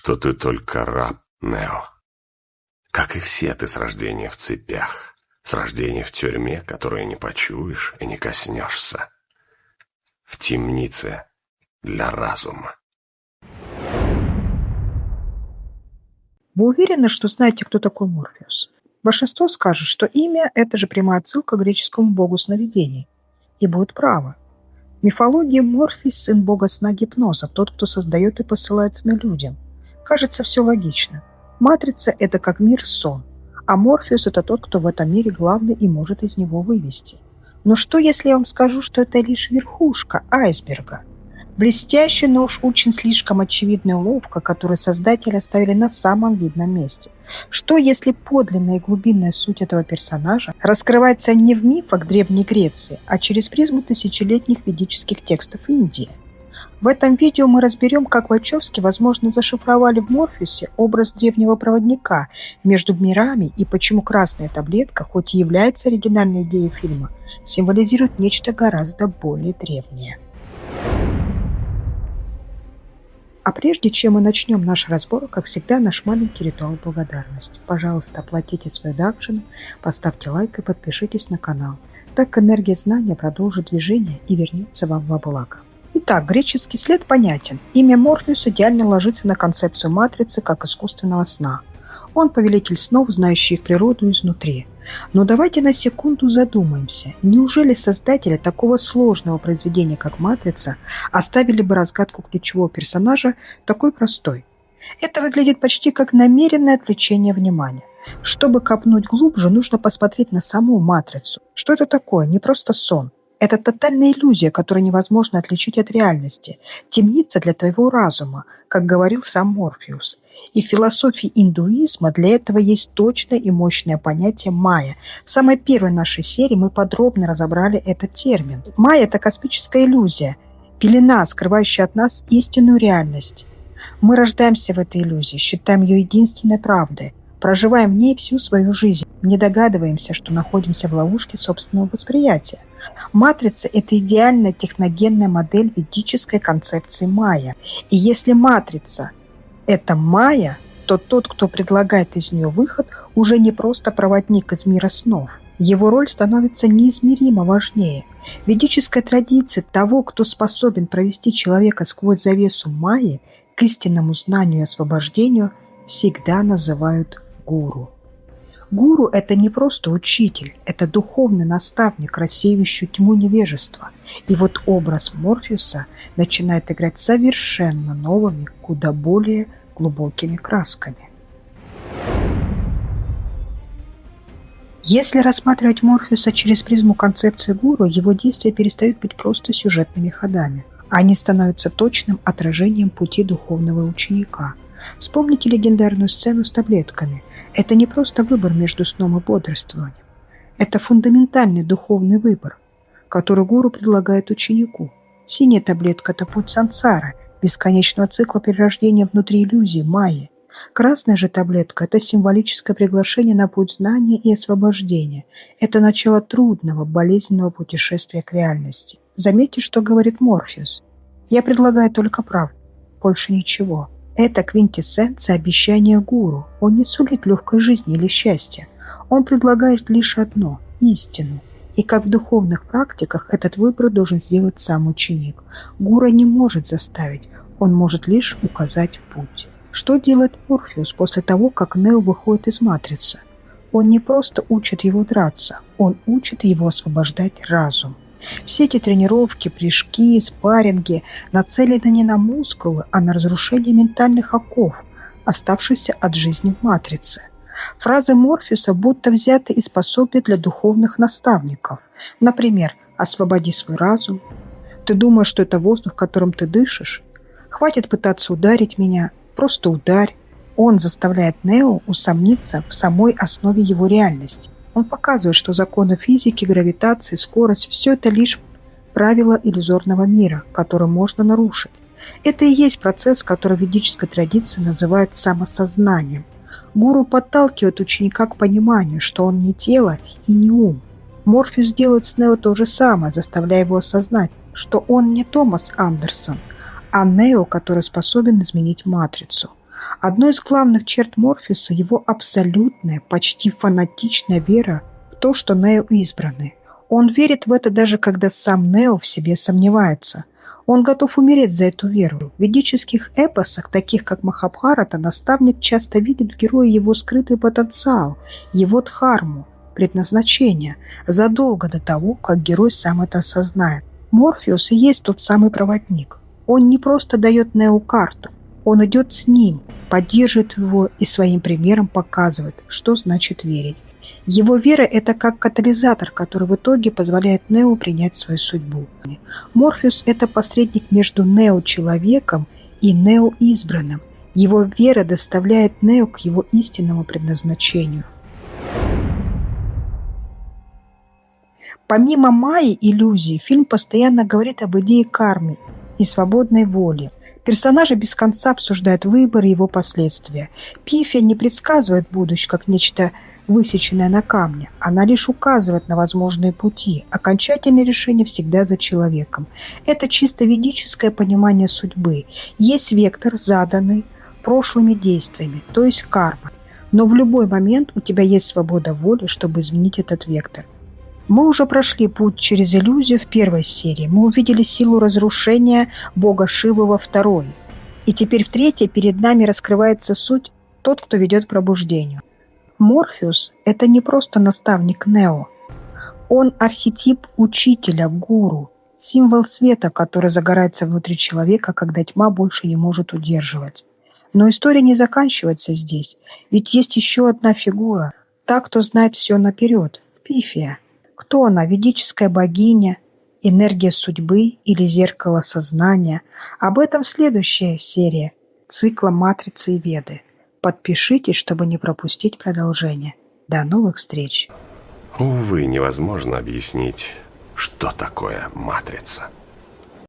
что ты только раб, Нео. Как и все, ты с рождения в цепях, с рождения в тюрьме, которую не почуешь и не коснешься. В темнице для разума. Вы уверены, что знаете, кто такой Морфеус? Большинство скажет, что имя – это же прямая отсылка к греческому богу сновидений. И будет право. В мифологии Морфий – сын бога сна гипноза, тот, кто создает и посылает сны людям. Кажется, все логично. Матрица – это как мир-сон, а Морфеус – это тот, кто в этом мире главный и может из него вывести. Но что, если я вам скажу, что это лишь верхушка айсберга? Блестящая, но уж очень слишком очевидная уловка, которую создатели оставили на самом видном месте. Что, если подлинная и глубинная суть этого персонажа раскрывается не в мифах Древней Греции, а через призму тысячелетних ведических текстов Индии? В этом видео мы разберем, как Вачовски, возможно, зашифровали в Морфеусе образ древнего проводника между мирами и почему красная таблетка, хоть и является оригинальной идеей фильма, символизирует нечто гораздо более древнее. А прежде чем мы начнем наш разбор, как всегда, наш маленький ритуал благодарности. Пожалуйста, оплатите свою дакшину, поставьте лайк и подпишитесь на канал. Так энергия знания продолжит движение и вернется вам во благо. Итак, греческий след понятен. Имя Морфеус идеально ложится на концепцию матрицы как искусственного сна. Он повелитель снов, знающий их природу изнутри. Но давайте на секунду задумаемся. Неужели создатели такого сложного произведения, как «Матрица», оставили бы разгадку ключевого персонажа такой простой? Это выглядит почти как намеренное отвлечение внимания. Чтобы копнуть глубже, нужно посмотреть на саму «Матрицу». Что это такое? Не просто сон. Это тотальная иллюзия, которую невозможно отличить от реальности. Темница для твоего разума, как говорил сам Морфеус. И в философии индуизма для этого есть точное и мощное понятие майя. В самой первой нашей серии мы подробно разобрали этот термин. Майя – это космическая иллюзия, пелена, скрывающая от нас истинную реальность. Мы рождаемся в этой иллюзии, считаем ее единственной правдой, проживаем в ней всю свою жизнь, не догадываемся, что находимся в ловушке собственного восприятия. Матрица – это идеальная техногенная модель ведической концепции майя. И если матрица – это майя, то тот, кто предлагает из нее выход, уже не просто проводник из мира снов. Его роль становится неизмеримо важнее. В ведической традиции того, кто способен провести человека сквозь завесу майи к истинному знанию и освобождению, всегда называют гуру. Гуру – это не просто учитель, это духовный наставник, рассеивающий тьму невежества. И вот образ Морфеуса начинает играть совершенно новыми, куда более глубокими красками. Если рассматривать Морфеуса через призму концепции гуру, его действия перестают быть просто сюжетными ходами. Они становятся точным отражением пути духовного ученика. Вспомните легендарную сцену с таблетками. Это не просто выбор между сном и бодрствованием. Это фундаментальный духовный выбор, который гуру предлагает ученику. Синяя таблетка – это путь сансары, бесконечного цикла перерождения внутри иллюзии, майи. Красная же таблетка – это символическое приглашение на путь знания и освобождения. Это начало трудного, болезненного путешествия к реальности. Заметьте, что говорит Морфеус. «Я предлагаю только правду, больше ничего». Это квинтэссенция обещания гуру. Он не сулит легкой жизни или счастья. Он предлагает лишь одно – истину. И как в духовных практиках этот выбор должен сделать сам ученик. Гуру не может заставить, он может лишь указать путь. Что делает Морфеус после того, как Нео выходит из матрицы? Он не просто учит его драться, он учит его освобождать разум. Все эти тренировки, прыжки, спарринги нацелены не на мускулы, а на разрушение ментальных оков, оставшихся от жизни в матрице. Фразы Морфеуса будто взяты из пособия для духовных наставников. Например, «Освободи свой разум», «Ты думаешь, что это воздух, которым ты дышишь?» «Хватит пытаться ударить меня, просто ударь». Он заставляет Нео усомниться в самой основе его реальности. Он показывает, что законы физики, гравитации, скорость – все это лишь правила иллюзорного мира, который можно нарушить. Это и есть процесс, который в ведической традиции называют самосознанием. Гуру подталкивает ученика к пониманию, что он не тело и не ум. Морфеус делает с Нео то же самое, заставляя его осознать, что он не Томас Андерсон, а Нео, который способен изменить матрицу. Одной из главных черт Морфеуса – его абсолютная, почти фанатичная вера в то, что Нео избранный. Он верит в это даже когда сам Нео в себе сомневается. Он готов умереть за эту веру. В ведических эпосах, таких как Махабхарата, наставник часто видит в герое его скрытый потенциал, его дхарму, предназначение, задолго до того, как герой сам это осознает. Морфеус и есть тот самый проводник. Он не просто дает Нео карту, он идет с ним, поддерживает его и своим примером показывает, что значит верить. Его вера – это как катализатор, который в итоге позволяет Нео принять свою судьбу. Морфеус – это посредник между Нео-человеком и Нео-избранным. Его вера доставляет Нео к его истинному предназначению. Помимо майи иллюзии, фильм постоянно говорит об идее кармы и свободной воли. Персонажи без конца обсуждают выбор и его последствия. Пифия не предсказывает будущее как нечто высеченное на камне. Она лишь указывает на возможные пути. Окончательное решение всегда за человеком. Это чисто ведическое понимание судьбы. Есть вектор, заданный прошлыми действиями, то есть карма. Но в любой момент у тебя есть свобода воли, чтобы изменить этот вектор. Мы уже прошли путь через иллюзию в первой серии. Мы увидели силу разрушения бога Шивы во второй. И теперь в третьей перед нами раскрывается суть тот, кто ведет к пробуждению. Морфеус – это не просто наставник Нео. Он архетип учителя, гуру, символ света, который загорается внутри человека, когда тьма больше не может удерживать. Но история не заканчивается здесь, ведь есть еще одна фигура, та, кто знает все наперед – Пифия. Кто она? Ведическая богиня, энергия судьбы или зеркало сознания? Об этом следующая серия цикла «Матрицы и Веды». Подпишитесь, чтобы не пропустить продолжение. До новых встреч! Увы, невозможно объяснить, что такое матрица.